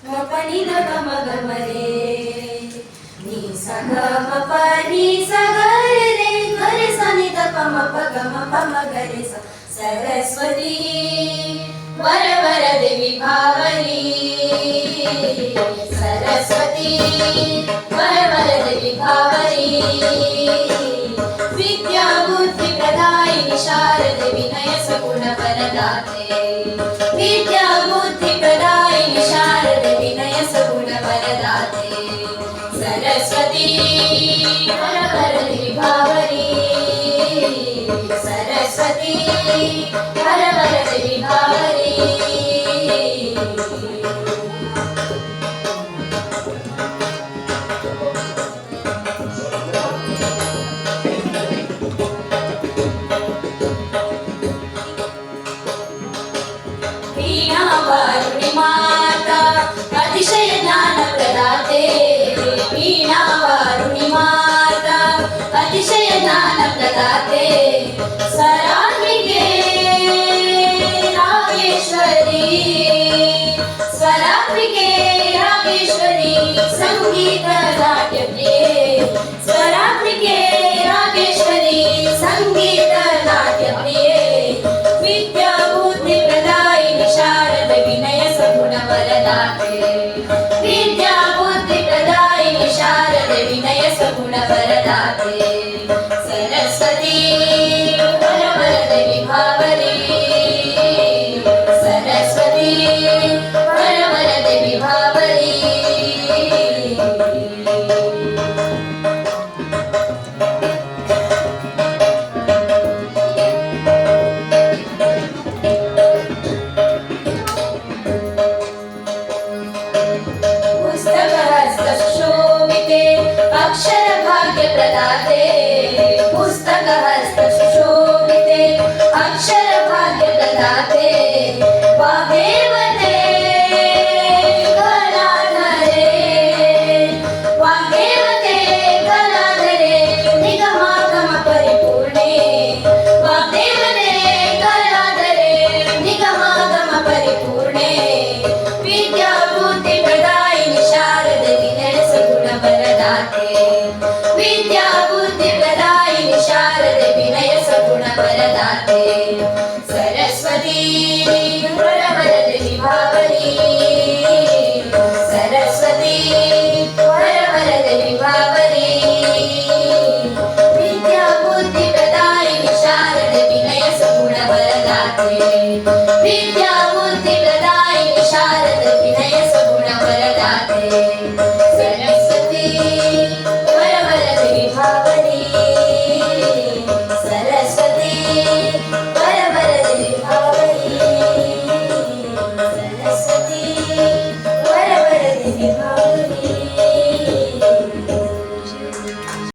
मपनी the गम गम रे नी सा ग म प नी सा ग रे ग रे सा नी द प म प ग म प म ग रे सा सरस्वती वर वर देवी भावरी सरस्वती वर वर देवी भावरी विद्या बुद्धि प्रदायिनी शारदे विनय सगुण वरदाते विद्या बुद्धि प्रदायिनी शारदे विनय सगुण वरदाते सरस्वती वर वर देवी भावरी सरस्वती वर वर देवी भावरी वीणावारुणी माता अतिशय ज्ञान प्रदाते वीणावारुणी माता अतिशय ज्ञान प्रदाते स्वरात्मिके रागेश्वरी स्वरात्मिके रागेश्वरी संगीत नाट्यप्रिये स्वरात्मिके रागेश्वरी संगीत नाट्यप्रिये विद्या बुद्धि प्रदायिनी शारद विनय सगुण वरदाते